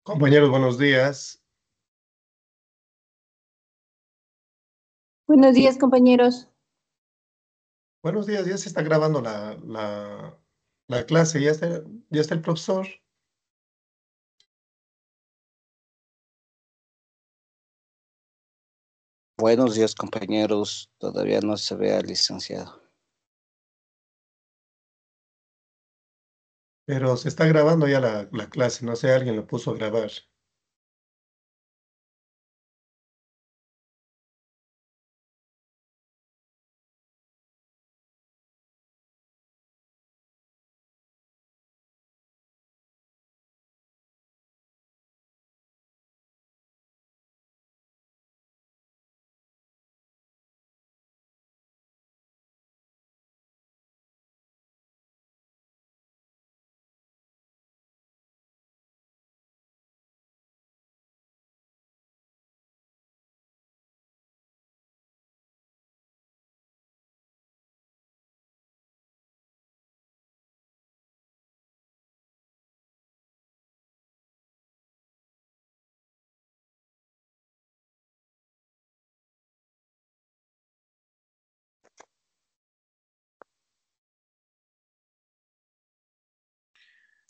Compañeros, buenos días. Buenos días, compañeros. Buenos días, ya se está grabando la clase, ya está el profesor. Buenos días, compañeros. Todavía no se ve al licenciado. Pero se está grabando ya la clase, no sé, alguien lo puso a grabar.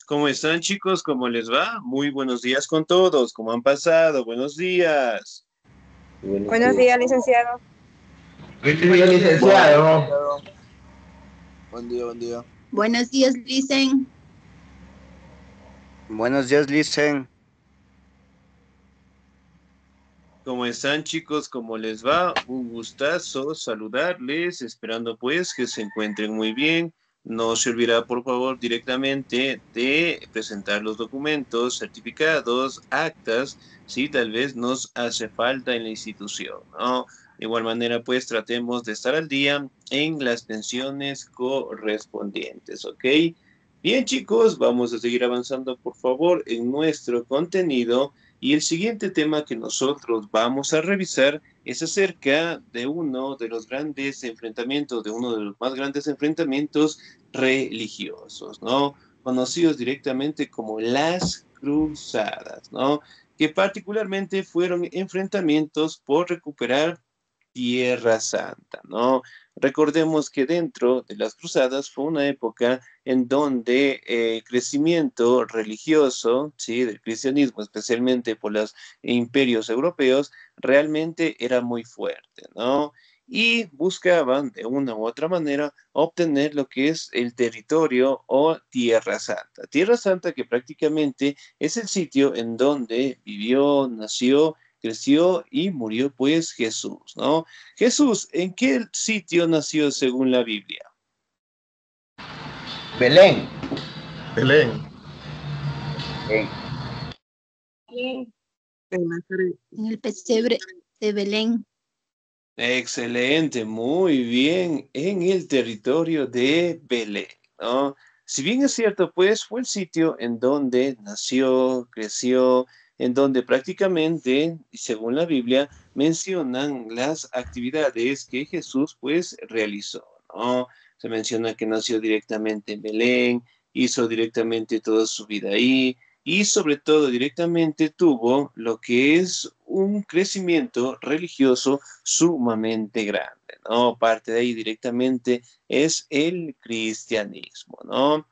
¿Cómo están, chicos? ¿Cómo les va? Muy buenos días con todos. ¿Cómo han pasado? Buenos días. Buenos días, licenciado. Buen día, licenciado. Buen día, buen día. Buenos días, Licen. Buenos días, Licen. ¿Cómo están, chicos? ¿Cómo les va? Un gustazo saludarles, esperando pues que se encuentren muy bien. No se olvida, por favor, directamente de presentar los documentos, certificados, actas, si tal vez nos hace falta en la institución, ¿no? De igual manera, pues tratemos de estar al día en las pensiones correspondientes, ¿ok? Bien, chicos, vamos a seguir avanzando, por favor, en nuestro contenido. Y el siguiente tema que nosotros vamos a revisar es acerca de uno de los grandes enfrentamientos, de uno de los más grandes enfrentamientos religiosos, ¿no? Conocidos directamente como las cruzadas, ¿no? Que particularmente fueron enfrentamientos por recuperar Tierra Santa, ¿no? Recordemos que dentro de las cruzadas fue una época en donde el crecimiento religioso, ¿sí? Del cristianismo, especialmente por los imperios europeos, realmente era muy fuerte, ¿no? Y buscaban de una u otra manera obtener lo que es el territorio o Tierra Santa. Tierra Santa que prácticamente es el sitio en donde vivió, nació, creció y murió pues Jesús, ¿no? Jesús, ¿en qué sitio nació según la Biblia? Belén. Belén. En Nazaret. En el pesebre de Belén. Excelente, muy bien, en el territorio de Belén, ¿no? Si bien es cierto, pues fue el sitio en donde nació, creció, en donde prácticamente, y según la Biblia, mencionan las actividades que Jesús pues realizó, ¿no? Se menciona que nació directamente en Belén, hizo directamente toda su vida ahí, y sobre todo directamente tuvo lo que es un crecimiento religioso sumamente grande, ¿no? Parte de ahí directamente es el cristianismo, ¿no?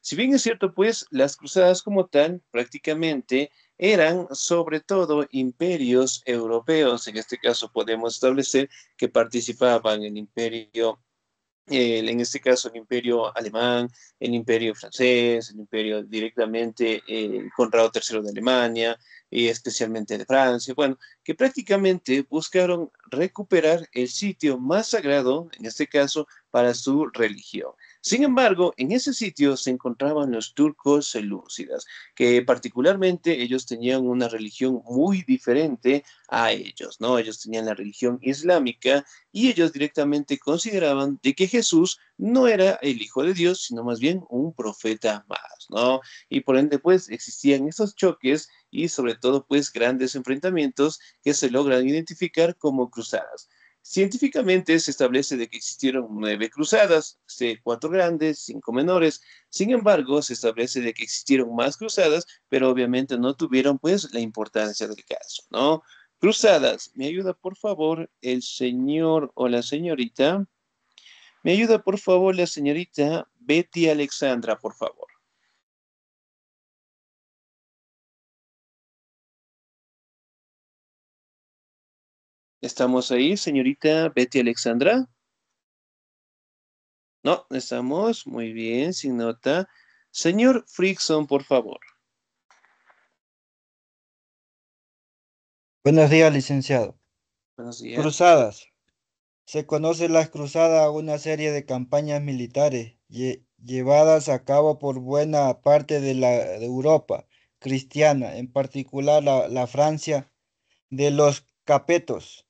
Si bien es cierto, pues las cruzadas como tal prácticamente eran sobre todo imperios europeos. En este caso podemos establecer que participaban en el imperio en este caso el imperio alemán, el imperio francés, el imperio directamente Conrado III de Alemania y especialmente de Francia, bueno, que prácticamente buscaron recuperar el sitio más sagrado, en este caso, para su religión. Sin embargo, en ese sitio se encontraban los turcos selúcidas, que particularmente ellos tenían una religión muy diferente a ellos, ¿no? Ellos tenían la religión islámica y ellos directamente consideraban de que Jesús no era el Hijo de Dios, sino más bien un profeta más, ¿no? Y por ende, pues, existían esos choques y sobre todo, pues, grandes enfrentamientos que se logran identificar como cruzadas. Científicamente se establece de que existieron 9 cruzadas, 4 grandes, 5 menores. Sin embargo, se establece de que existieron más cruzadas, pero obviamente no tuvieron pues la importancia del caso, ¿no? Cruzadas, ¿me ayuda por favor el señor o la señorita? ¿Me ayuda por favor la señorita Betty Alexandra, por favor? ¿Estamos ahí, señorita Betty Alexandra? No, estamos muy bien, sin nota. Señor Frickson, por favor. Buenos días, licenciado. Buenos días. Cruzadas. Se conoce las cruzadas a una serie de campañas militares llevadas a cabo por buena parte de Europa cristiana, en particular la Francia de los Capetos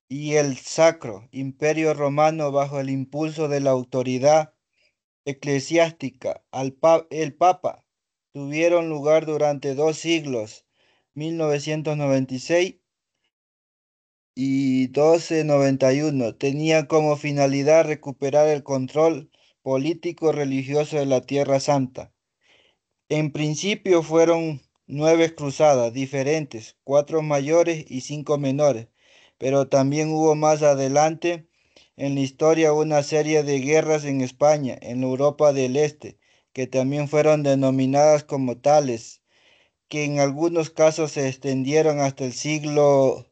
y el Sacro Imperio Romano bajo el impulso de la autoridad eclesiástica. El Papa tuvieron lugar durante 2 siglos, 1996 y 1291. Tenía como finalidad recuperar el control político religioso de la Tierra Santa. En principio fueron 9 cruzadas diferentes, 4 mayores y 5 menores, pero también hubo más adelante en la historia una serie de guerras en España, en la Europa del Este, que también fueron denominadas como tales, que en algunos casos se extendieron hasta el siglo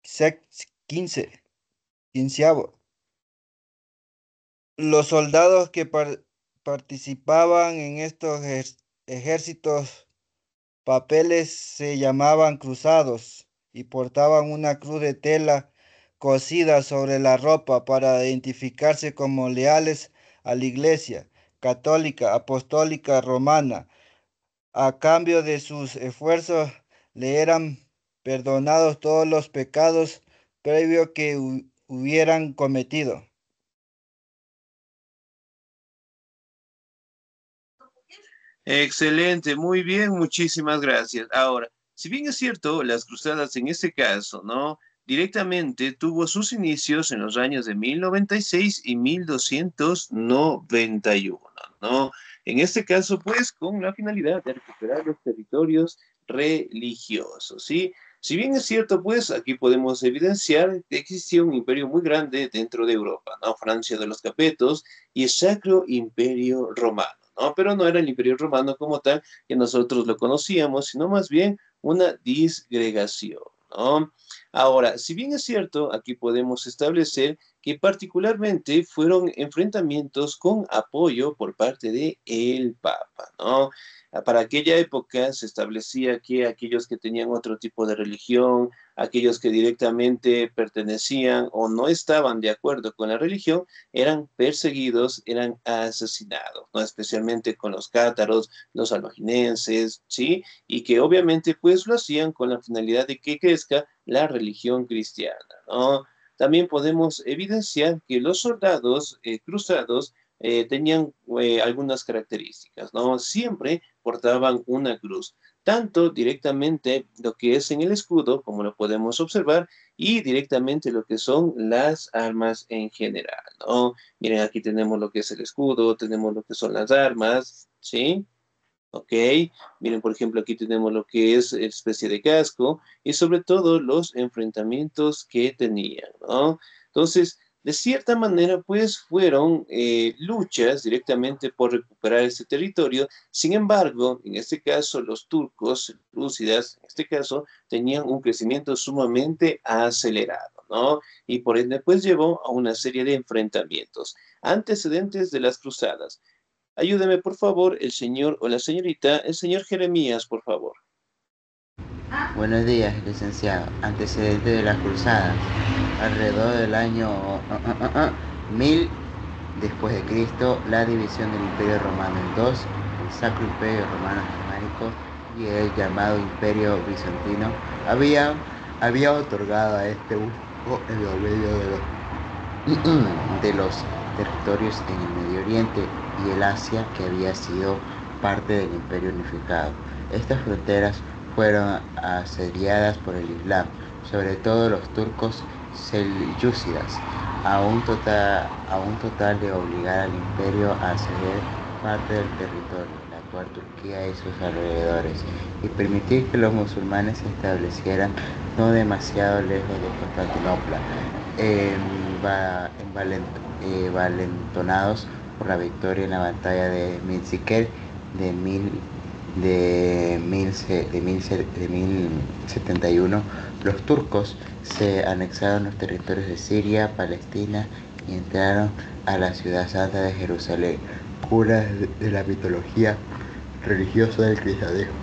XV, quinceavo. Los soldados que participaban en estos ejércitos papeles se llamaban cruzados y portaban una cruz de tela cosida sobre la ropa para identificarse como leales a la Iglesia católica, apostólica, romana. A cambio de sus esfuerzos le eran perdonados todos los pecados previos que hubieran cometido. Excelente, muy bien, muchísimas gracias. Ahora, si bien es cierto, las cruzadas en este caso, ¿no? Directamente tuvo sus inicios en los años de 1096 y 1291, ¿no? En este caso, pues, con la finalidad de recuperar los territorios religiosos, ¿sí? Si bien es cierto, pues, aquí podemos evidenciar que existía un imperio muy grande dentro de Europa, ¿no? Francia de los Capetos y el Sacro Imperio Romano, ¿no? Pero no era el Imperio Romano como tal que nosotros lo conocíamos, sino más bien una disgregación, ¿no? Ahora, si bien es cierto, aquí podemos establecer que particularmente fueron enfrentamientos con apoyo por parte de el Papa, ¿no? Para aquella época se establecía que aquellos que tenían otro tipo de religión, aquellos que directamente pertenecían o no estaban de acuerdo con la religión, eran perseguidos, eran asesinados, ¿no? Especialmente con los cátaros, los albigenses, ¿sí? Y que obviamente pues lo hacían con la finalidad de que crezca la religión cristiana, ¿no? También podemos evidenciar que los soldados cruzados tenían algunas características, ¿no? Siempre portaban una cruz, tanto directamente lo que es en el escudo, como lo podemos observar, y directamente lo que son las armas en general, ¿no? Miren, aquí tenemos lo que es el escudo, tenemos lo que son las armas, ¿sí? Ok, miren, por ejemplo, aquí tenemos lo que es especie de casco y sobre todo los enfrentamientos que tenían, ¿no? Entonces, de cierta manera, pues fueron luchas directamente por recuperar este territorio. Sin embargo, en este caso, los turcos, lúcidas, en este caso, tenían un crecimiento sumamente acelerado, ¿no? Y por ende, pues llevó a una serie de enfrentamientos. Antecedentes de las cruzadas. Ayúdeme, por favor, el señor o la señorita, el señor Jeremías, por favor. Buenos días, licenciado. Antecedente de las cruzadas. Alrededor del año 1000 después de Cristo, la división del Imperio Romano en dos, el Sacro Imperio Romano Germánico y el llamado Imperio Bizantino, había otorgado a este último el dominio de los territorios en el Medio Oriente y el Asia, que había sido parte del Imperio Unificado. Estas fronteras fueron asediadas por el Islam, sobre todo los turcos selyúcidas, a un total de obligar al imperio a ceder parte del territorio, la actual Turquía y sus alrededores, y permitir que los musulmanes se establecieran no demasiado lejos de Constantinopla, valentonados por la victoria en la batalla de Manzikert de 1071, los turcos se anexaron los territorios de Siria, Palestina y entraron a la ciudad santa de Jerusalén, cuna de la mitología religiosa del cristianismo.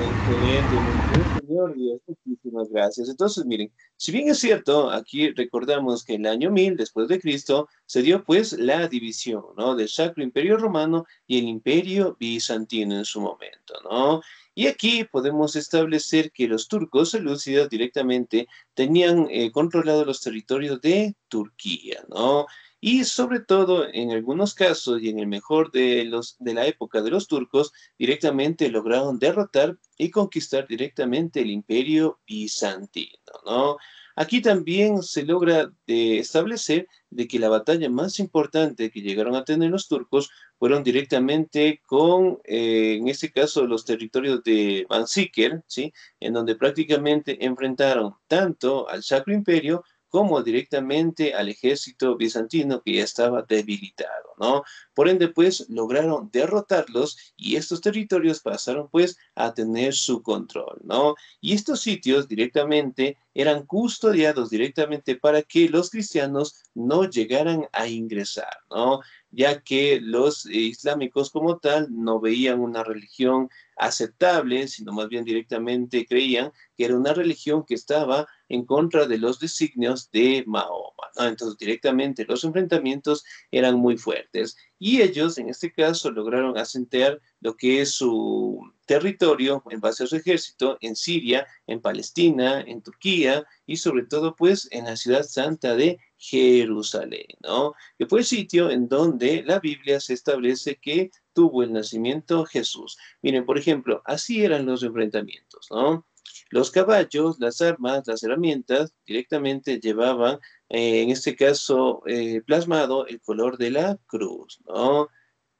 Excelente, muy bien, señor Díaz, muchísimas gracias. Entonces, miren, si bien es cierto, aquí recordamos que en el año 1000 después de Cristo se dio pues la división, ¿no? Del Sacro Imperio Romano y el Imperio Bizantino en su momento, ¿no? Y aquí podemos establecer que los turcos selúcidas directamente tenían controlado los territorios de Turquía, ¿no? Y sobre todo, en algunos casos y en el mejor de la época de los turcos, directamente lograron derrotar y conquistar directamente el imperio bizantino, ¿no? Aquí también se logra establecer de que la batalla más importante que llegaron a tener los turcos fueron directamente con, en este caso, los territorios de Manzikert, ¿sí? En donde prácticamente enfrentaron tanto al Sacro Imperio como directamente al ejército bizantino que ya estaba debilitado, ¿no? Por ende, pues, lograron derrotarlos y estos territorios pasaron, pues, a tener su control, ¿no? Y estos sitios directamente eran custodiados directamente para que los cristianos no llegaran a ingresar, ¿no? Ya que los islámicos como tal no veían una religión aceptable, sino más bien directamente creían que era una religión que estaba en contra de los designios de Mahoma, ¿no? Entonces, directamente los enfrentamientos eran muy fuertes. Y ellos, en este caso, lograron asentar lo que es su territorio en base a su ejército en Siria, en Palestina, en Turquía y sobre todo, pues, en la ciudad santa de Jerusalén, ¿no? Que fue el sitio en donde la Biblia se establece que tuvo el nacimiento Jesús. Miren, por ejemplo, así eran los enfrentamientos, ¿no? Los caballos, las armas, las herramientas directamente llevaban en este caso, plasmado el color de la cruz, ¿no?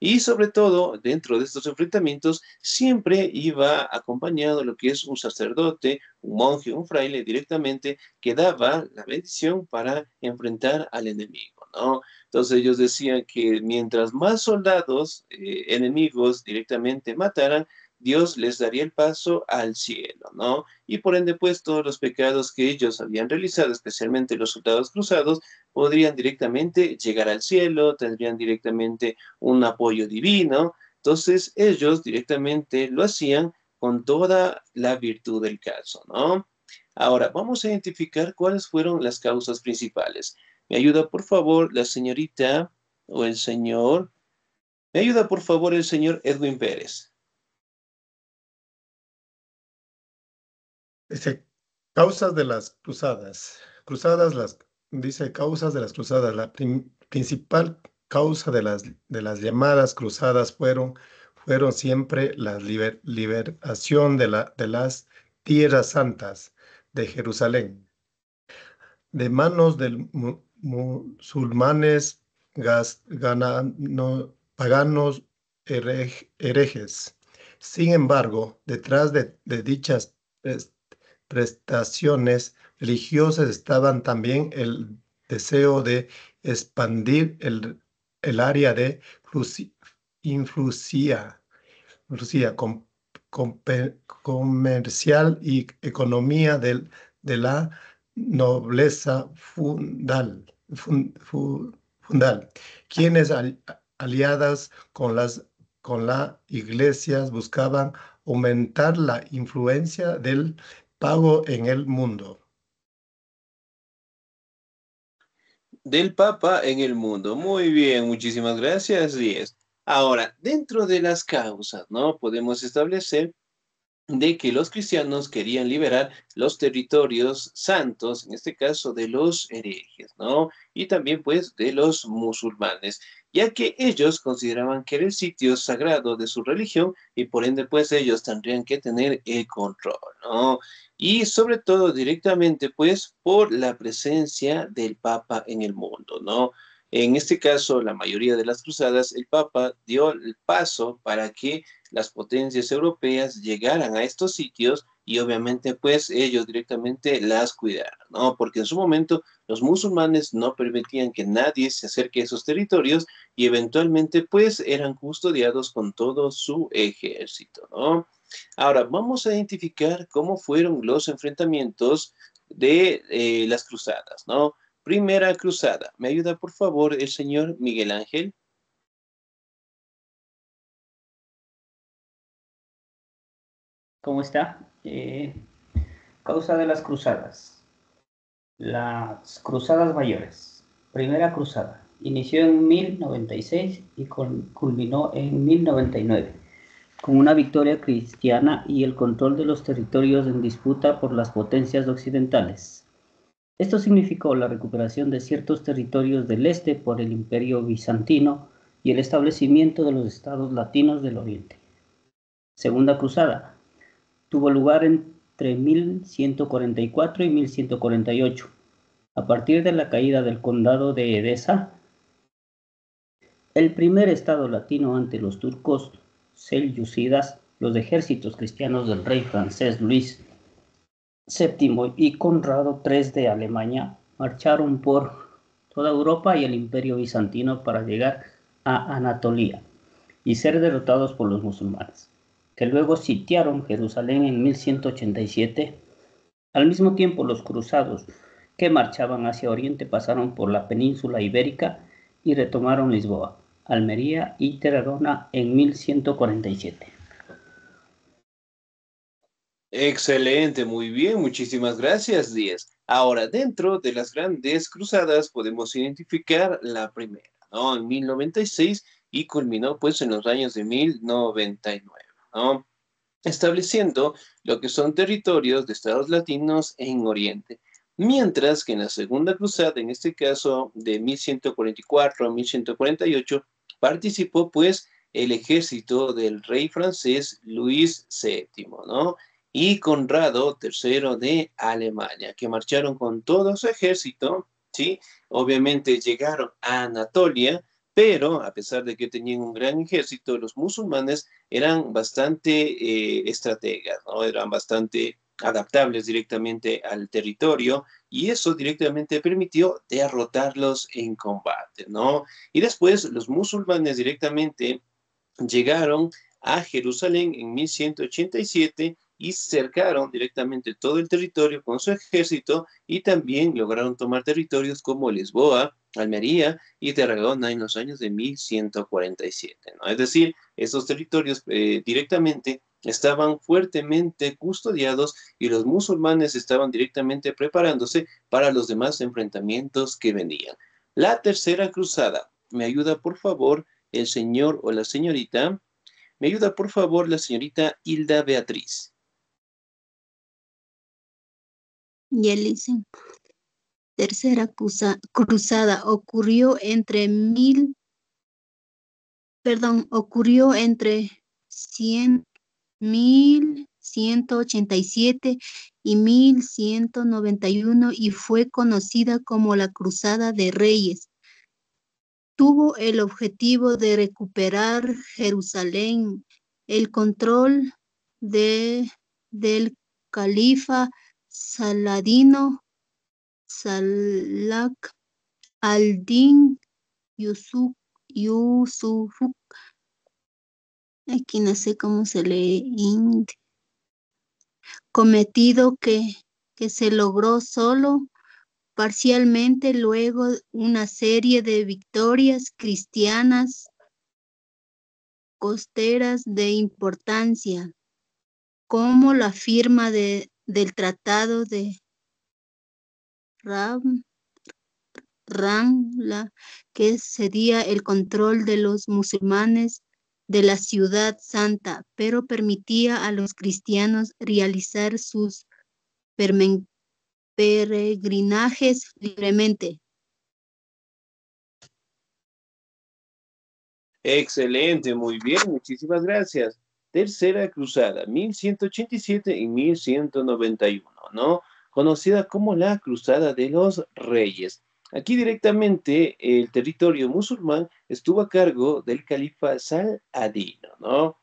Y sobre todo, dentro de estos enfrentamientos, siempre iba acompañado lo que es un sacerdote, un monje, un fraile directamente, que daba la bendición para enfrentar al enemigo, ¿no? Entonces ellos decían que mientras más soldados enemigos directamente mataran, Dios les daría el paso al cielo, ¿no? Y por ende, pues, todos los pecados que ellos habían realizado, especialmente los soldados cruzados, podrían directamente llegar al cielo, tendrían directamente un apoyo divino. Entonces, ellos directamente lo hacían con toda la virtud del caso, ¿no? Ahora, vamos a identificar cuáles fueron las causas principales. ¿Me ayuda, por favor, la señorita o el señor? ¿Me ayuda, por favor, el señor Edwin Pérez? Dice, causas de las cruzadas. Cruzadas, dice causas de las cruzadas. La principal causa de las llamadas cruzadas fueron siempre la liberación de las tierras santas de Jerusalén, de manos de musulmanes, paganos, herejes. Sin embargo, detrás de dichas prestaciones religiosas estaban también el deseo de expandir el área de influencia comercial y economía de la nobleza fundal, quienes aliadas con la iglesias buscaban aumentar la influencia del pago en el mundo. Del Papa en el mundo. Muy bien, muchísimas gracias, 10. Ahora, dentro de las causas, ¿no? Podemos establecer de que los cristianos querían liberar los territorios santos, en este caso de los herejes, ¿no? Y también pues de los musulmanes, ya que ellos consideraban que era el sitio sagrado de su religión y por ende pues ellos tendrían que tener el control, ¿no? Y sobre todo directamente pues por la presencia del Papa en el mundo, ¿no? En este caso, la mayoría de las cruzadas, el Papa dio el paso para que las potencias europeas llegaran a estos sitios y obviamente pues ellos directamente las cuidaran, ¿no? Porque en su momento los musulmanes no permitían que nadie se acerque a esos territorios y eventualmente pues eran custodiados con todo su ejército, ¿no? Ahora, vamos a identificar cómo fueron los enfrentamientos de las cruzadas, ¿no? Primera cruzada. ¿Me ayuda, por favor, el señor Miguel Ángel? ¿Cómo está? Causa de las cruzadas. Las cruzadas mayores. Primera cruzada. Inició en 1096 y culminó en 1099, con una victoria cristiana y el control de los territorios en disputa por las potencias occidentales. Esto significó la recuperación de ciertos territorios del este por el Imperio Bizantino y el establecimiento de los estados latinos del Oriente. Segunda cruzada. Tuvo lugar entre 1144 y 1148. A partir de la caída del condado de Edesa, el primer estado latino ante los turcos selyúcidas, los ejércitos cristianos del rey francés Luis VII y Conrado III de Alemania marcharon por toda Europa y el Imperio Bizantino para llegar a Anatolia y ser derrotados por los musulmanes, que luego sitiaron Jerusalén en 1187. Al mismo tiempo, los cruzados que marchaban hacia Oriente pasaron por la península ibérica y retomaron Lisboa, Almería y Tarragona en 1147. Excelente, muy bien, muchísimas gracias, Díaz. Ahora, dentro de las grandes cruzadas podemos identificar la primera, ¿no? En 1096 y culminó pues en los años de 1099, ¿no? Estableciendo lo que son territorios de estados latinos en Oriente. Mientras que en la Segunda Cruzada, en este caso de 1144 a 1148, participó pues el ejército del rey francés Luis VII, ¿no? Y Conrado III de Alemania, que marcharon con todo su ejército, ¿sí? Obviamente llegaron a Anatolia, pero a pesar de que tenían un gran ejército, los musulmanes eran bastante estrategas, ¿no? Eran bastante adaptables directamente al territorio y eso directamente permitió derrotarlos en combate, ¿no? Y después los musulmanes directamente llegaron a Jerusalén en 1187 y cercaron directamente todo el territorio con su ejército y también lograron tomar territorios como Lisboa, Almería y Tarragona en los años de 1147, ¿no? Es decir, esos territorios directamente estaban fuertemente custodiados y los musulmanes estaban directamente preparándose para los demás enfrentamientos que venían. La tercera cruzada. ¿Me ayuda, por favor, el señor o la señorita? ¿Me ayuda, por favor, la señorita Hilda Beatriz? Y él dice, tercera cruzada ocurrió entre 1187 y 1191 y fue conocida como la Cruzada de Reyes. Tuvo el objetivo de recuperar Jerusalén, el control del califa Saladino Salah al-Din Yusuf, aquí no sé cómo se lee, cometido que se logró solo parcialmente luego una serie de victorias cristianas costeras de importancia, como la firma del Tratado de Ramla, que cedía el control de los musulmanes de la ciudad santa, pero permitía a los cristianos realizar sus peregrinajes libremente. Excelente, muy bien, muchísimas gracias. Tercera cruzada, 1187 y 1191, ¿no? Conocida como la Cruzada de los Reyes. Aquí directamente el territorio musulmán estuvo a cargo del califa Saladino, ¿no?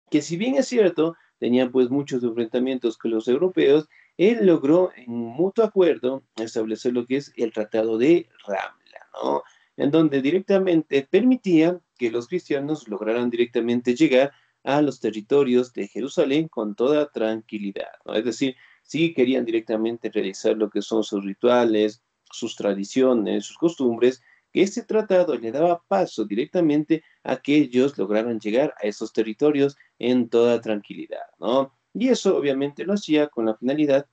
Que si bien es cierto, tenía pues muchos enfrentamientos con los europeos, él logró en mutuo acuerdo establecer lo que es el Tratado de Ramla, ¿no? En donde directamente permitía que los cristianos lograran directamente llegar a los territorios de Jerusalén con toda tranquilidad, ¿no? Es decir, si querían directamente realizar lo que son sus rituales, sus tradiciones, sus costumbres, que este tratado le daba paso directamente a que ellos lograran llegar a esos territorios en toda tranquilidad, ¿no? Y eso obviamente lo hacía con la finalidad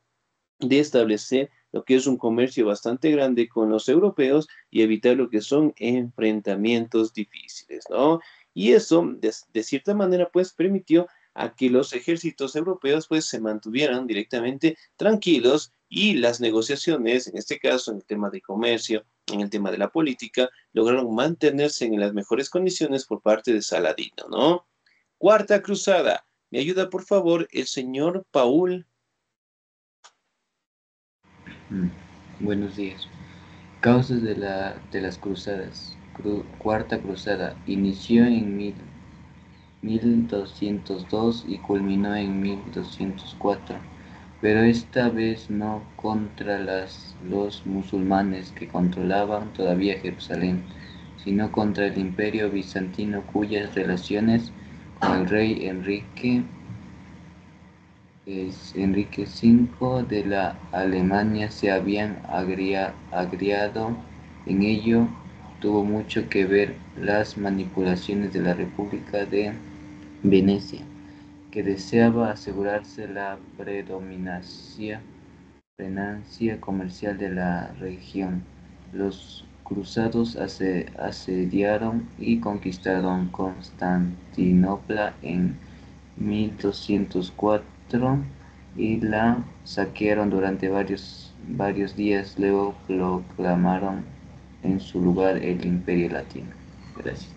de establecer lo que es un comercio bastante grande con los europeos y evitar lo que son enfrentamientos difíciles, ¿no? Y eso, de cierta manera, pues permitió a que los ejércitos europeos pues se mantuvieran directamente tranquilos y las negociaciones, en este caso en el tema de comercio, en el tema de la política, lograron mantenerse en las mejores condiciones por parte de Saladino, ¿no? Cuarta cruzada. ¿Me ayuda, por favor, el señor Paul? Buenos días. Causas de las cruzadas. Cuarta cruzada. Inició en 1202 y culminó en 1204, pero esta vez no contra los musulmanes que controlaban todavía Jerusalén, sino contra el imperio bizantino, cuyas relaciones con el rey Enrique V de la Alemania se habían agriado. En ello tuvo mucho que ver las manipulaciones de la República de Venecia, que deseaba asegurarse la predominancia comercial de la región. Los cruzados asediaron y conquistaron Constantinopla en 1204 y la saquearon durante varios días. Luego proclamaron en su lugar el Imperio Latino. Gracias.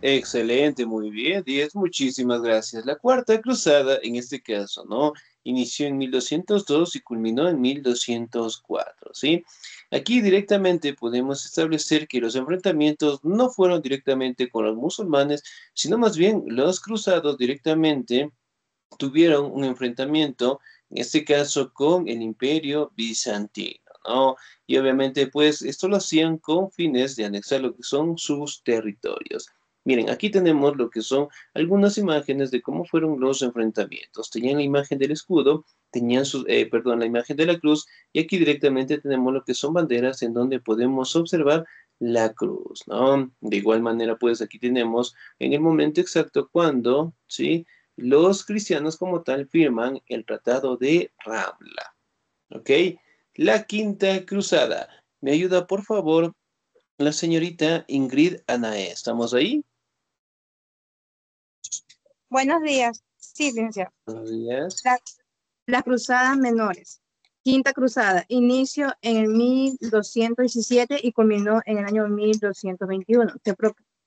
Excelente, muy bien, 10, muchísimas gracias. La cuarta cruzada, en este caso, ¿no? Inició en 1202 y culminó en 1204, ¿sí? Aquí directamente podemos establecer que los enfrentamientos no fueron directamente con los musulmanes, sino más bien los cruzados directamente tuvieron un enfrentamiento, en este caso con el Imperio Bizantino, ¿no? Y obviamente, pues, esto lo hacían con fines de anexar lo que son sus territorios. Miren, aquí tenemos lo que son algunas imágenes de cómo fueron los enfrentamientos. Tenían la imagen del escudo, tenían la imagen de la cruz, y aquí directamente tenemos lo que son banderas en donde podemos observar la cruz, ¿no? De igual manera, pues aquí tenemos en el momento exacto cuando, ¿sí? Los cristianos como tal firman el Tratado de Ramla, ¿ok? La quinta cruzada. ¿Me ayuda, por favor, la señorita Ingrid Anae? ¿Estamos ahí? Buenos días. Sí, licenciado. Buenos días. Las cruzadas menores. Quinta cruzada. Inicio en el 1217 y culminó en el año 1221.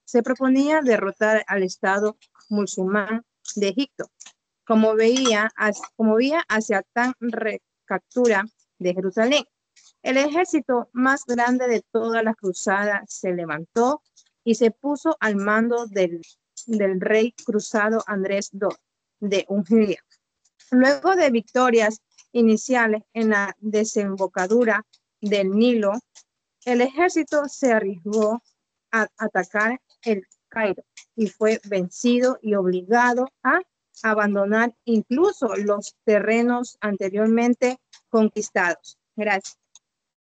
Se proponía derrotar al Estado musulmán de Egipto, como veía hacia tan recaptura de Jerusalén. El ejército más grande de todas las cruzadas se levantó y se puso al mando del rey cruzado Andrés II de Hungría. Luego de victorias iniciales en la desembocadura del Nilo, el ejército se arriesgó a atacar el Cairo y fue vencido y obligado a abandonar incluso los terrenos anteriormente conquistados. Gracias.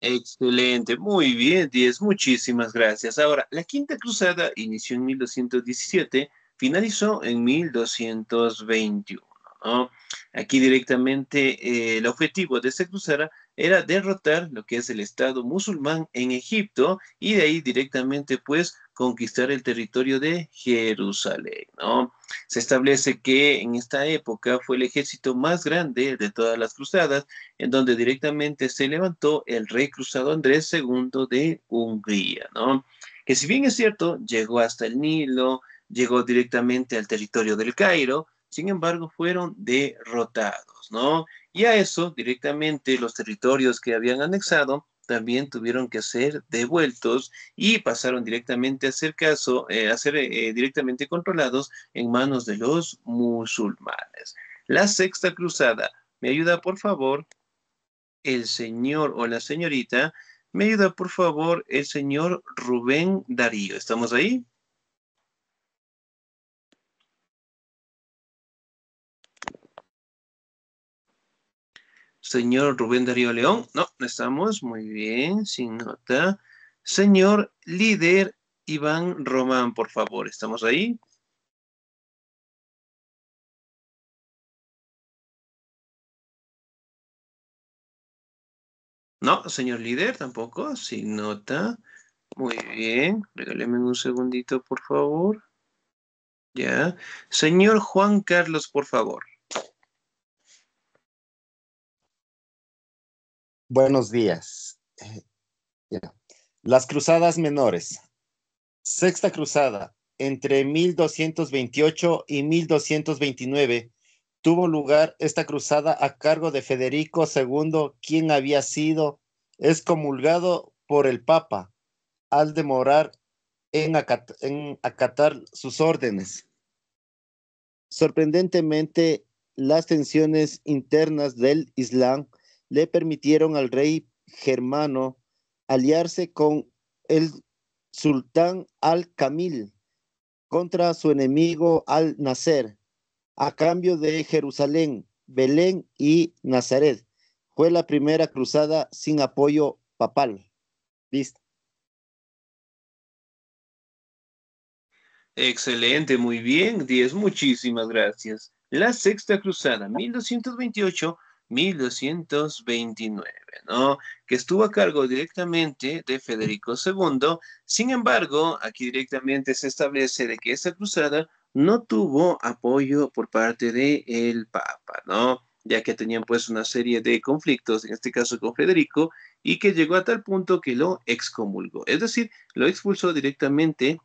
Excelente, muy bien, 10, muchísimas gracias. Ahora, la Quinta Cruzada inició en 1217, finalizó en 1221, ¿no? Aquí directamente el objetivo de esta cruzada era derrotar lo que es el Estado musulmán en Egipto y de ahí directamente pues conquistar el territorio de Jerusalén, ¿no? Se establece que en esta época fue el ejército más grande de todas las cruzadas, en donde directamente se levantó el rey cruzado Andrés II de Hungría, ¿no? Que si bien es cierto, llegó hasta el Nilo, llegó directamente al territorio del Cairo, sin embargo fueron derrotados, ¿no? Y a eso directamente los territorios que habían anexado también tuvieron que ser devueltos y pasaron directamente a ser directamente controlados en manos de los musulmanes. La Sexta Cruzada, ¿me ayuda por favor el señor o la señorita? ¿Me ayuda por favor el señor Rubén Darío? ¿Estamos ahí? Señor Rubén Darío León, no estamos, muy bien, sin nota. Señor líder Iván Román, por favor, ¿estamos ahí? No, señor líder, tampoco, sin nota. Muy bien, regáleme un segundito, por favor. Ya. Señor Juan Carlos, por favor. Buenos días. Ya. Las cruzadas menores. Sexta cruzada, entre 1228 y 1229, tuvo lugar esta cruzada a cargo de Federico II, quien había sido excomulgado por el Papa al demorar en acatar sus órdenes. Sorprendentemente, las tensiones internas del Islam le permitieron al rey germano aliarse con el sultán al-Kamil contra su enemigo al-Nasser, a cambio de Jerusalén, Belén y Nazaret. Fue la primera cruzada sin apoyo papal. Listo. Excelente, muy bien, 10, muchísimas gracias. La Sexta Cruzada, 1228-1229, ¿no? Que estuvo a cargo directamente de Federico II. Sin embargo, aquí directamente se establece de que esta cruzada no tuvo apoyo por parte del Papa, ¿no? Ya que tenían pues una serie de conflictos, en este caso con Federico, y que llegó a tal punto que lo excomulgó, es decir, lo expulsó directamente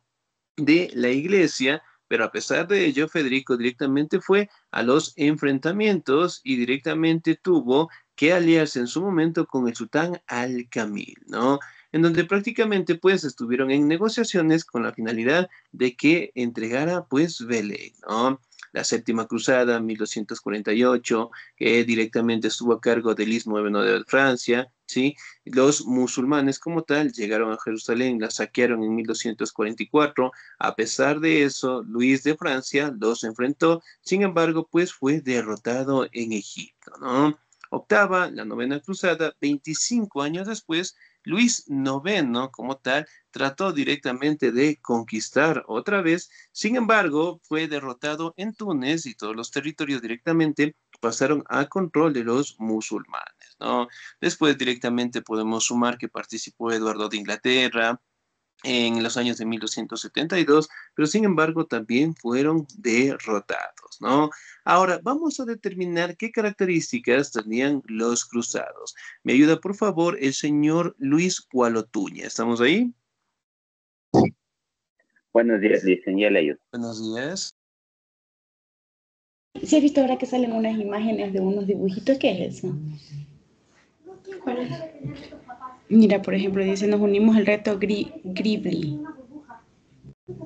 de la iglesia, pero a pesar de ello, Federico directamente fue a los enfrentamientos y directamente tuvo que aliarse en su momento con el sultán Al-Kamil, ¿no? En donde prácticamente pues estuvieron en negociaciones con la finalidad de que entregara pues Belén, ¿no? La Séptima Cruzada, 1248, que directamente estuvo a cargo del Istmo de Francia, ¿sí? Los musulmanes como tal llegaron a Jerusalén, la saquearon en 1244. A pesar de eso, Luis de Francia los enfrentó, sin embargo, pues fue derrotado en Egipto, ¿no? Octava, la Novena Cruzada, 25 años después, Luis IX, como tal, trató directamente de conquistar otra vez, sin embargo, fue derrotado en Túnez y todos los territorios directamente pasaron a control de los musulmanes, ¿no? Después directamente podemos sumar que participó Eduardo de Inglaterra en los años de 1272, pero sin embargo también fueron derrotados, ¿no? Ahora, vamos a determinar qué características tenían los cruzados. Me ayuda, por favor, el señor Luis Gualotuña. ¿Estamos ahí? Buenos días, dicen, ya le ayudo. Buenos días. ¿Sí has visto ahora que salen unas imágenes de unos dibujitos? ¿Qué es eso? ¿Cuál es? Mira, por ejemplo, dice, nos unimos al reto Gribli.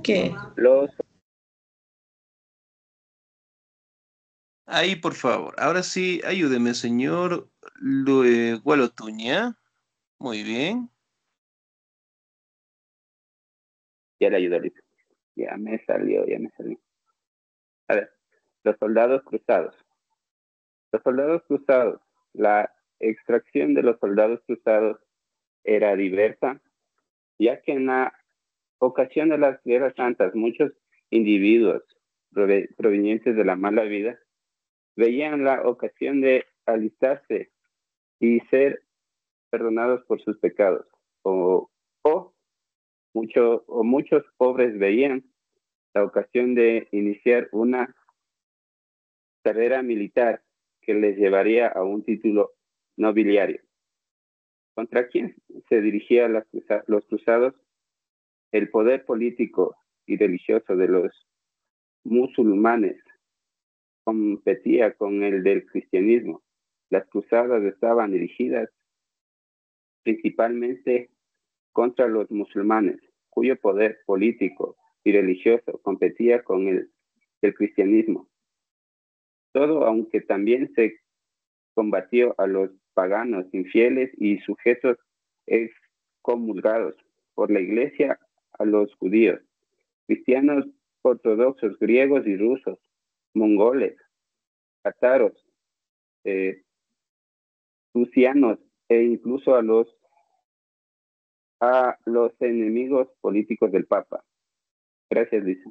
¿Qué? Ahí, por favor. Ahora sí, ayúdeme, señor Gualotuña. Muy bien. Ya le ayudo, Luis. Ya me salió. A ver, los soldados cruzados. Los soldados cruzados. La extracción de los soldados cruzados era diversa, ya que en la ocasión de las guerras santas, muchos individuos provenientes de la mala vida veían la ocasión de alistarse y ser perdonados por sus pecados, o muchos pobres veían la ocasión de iniciar una carrera militar que les llevaría a un título nobiliario. ¿Contra quién se dirigían los cruzados? El poder político y religioso de los musulmanes competía con el del cristianismo. Las cruzadas estaban dirigidas principalmente contra los musulmanes, cuyo poder político y religioso competía con el del cristianismo. Todo aunque también se combatió a los paganos infieles y sujetos excomulgados por la iglesia, a los judíos, cristianos ortodoxos, griegos y rusos, mongoles, cátaros, prusianos e incluso a los enemigos políticos del Papa. Gracias, Lisa.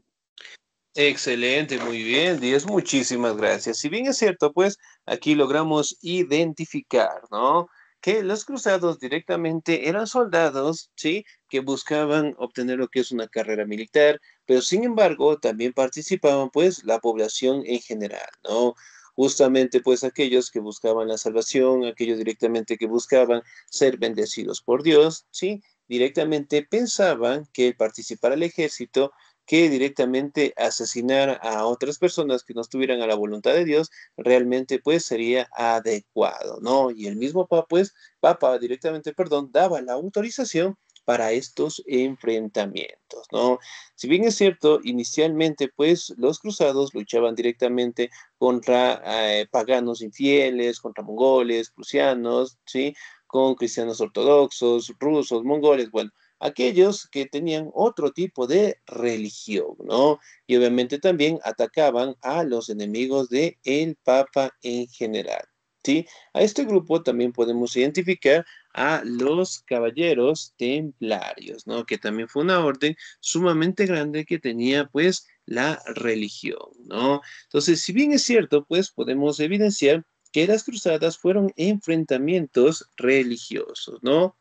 Excelente, muy bien, Díaz, muchísimas gracias. Si bien es cierto, pues aquí logramos identificar, ¿no? Que los cruzados directamente eran soldados, ¿sí? Que buscaban obtener lo que es una carrera militar, pero sin embargo también participaban, pues, la población en general, ¿no? Justamente, pues, aquellos que buscaban la salvación, aquellos directamente que buscaban ser bendecidos por Dios, ¿sí? Directamente pensaban que participar al ejército que directamente asesinar a otras personas que no estuvieran a la voluntad de Dios, realmente pues sería adecuado, ¿no? Y el mismo Papa directamente, daba la autorización para estos enfrentamientos, ¿no? Si bien es cierto, inicialmente pues los cruzados luchaban directamente contra paganos infieles, contra mongoles, prusianos, ¿sí? Con cristianos ortodoxos, rusos, mongoles, bueno, aquellos que tenían otro tipo de religión, ¿no? Y obviamente también atacaban a los enemigos del Papa en general, ¿sí? A este grupo también podemos identificar a los caballeros templarios, ¿no? Que también fue una orden sumamente grande que tenía, pues, la religión, ¿no? Entonces, si bien es cierto, pues, podemos evidenciar que las cruzadas fueron enfrentamientos religiosos, ¿no?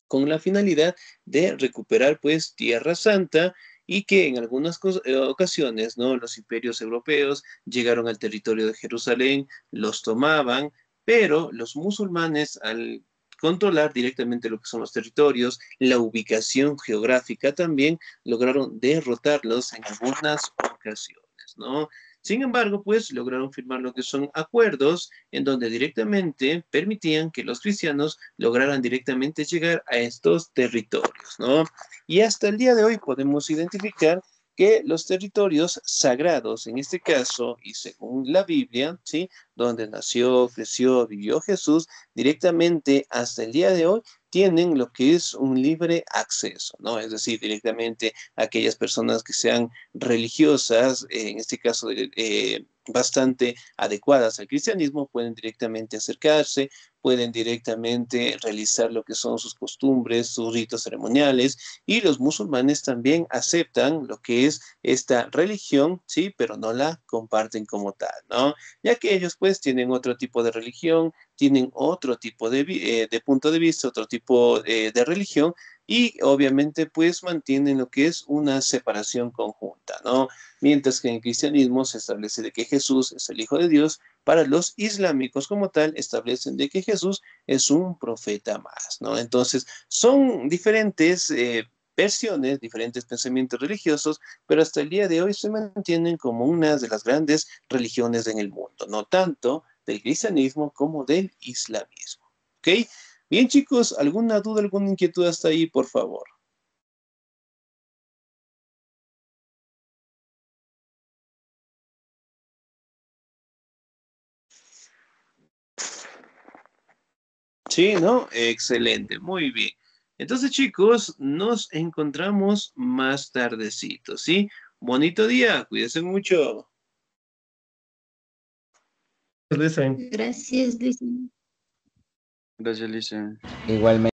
Con la finalidad de recuperar pues Tierra Santa y que en algunas ocasiones, ¿no? Los imperios europeos llegaron al territorio de Jerusalén, los tomaban, pero los musulmanes al controlar directamente lo que son los territorios, la ubicación geográfica también lograron derrotarlos en algunas ocasiones, ¿no? Sin embargo, pues lograron firmar lo que son acuerdos en donde directamente permitían que los cristianos lograran directamente llegar a estos territorios, ¿no? Y hasta el día de hoy podemos identificar que los territorios sagrados, en este caso, y según la Biblia, ¿sí? Donde nació, creció, vivió Jesús, directamente hasta el día de hoy tienen lo que es un libre acceso, ¿no? Es decir, directamente aquellas personas que sean religiosas, en este caso bastante adecuadas al cristianismo, pueden directamente acercarse, pueden directamente realizar lo que son sus costumbres, sus ritos ceremoniales, y los musulmanes también aceptan lo que es esta religión, sí, pero no la comparten como tal, ¿no? Ya que ellos pues tienen otro tipo de religión, tienen otro tipo de punto de vista, otro tipo de religión, y obviamente pues mantienen lo que es una separación conjunta, ¿no? Mientras que en el cristianismo se establece de que Jesús es el Hijo de Dios, para los islámicos como tal establecen de que Jesús es un profeta más, ¿no? Entonces son diferentes versiones, diferentes pensamientos religiosos, pero hasta el día de hoy se mantienen como una de las grandes religiones en el mundo, no tanto del cristianismo como del islamismo, ¿ok? Bien, chicos, ¿alguna duda, alguna inquietud hasta ahí, por favor? Sí, ¿no? Excelente, muy bien. Entonces, chicos, nos encontramos más tardecito, ¿sí? Bonito día, cuídense mucho. Listen. Gracias, Luis. Gracias, Lisa. Igualmente.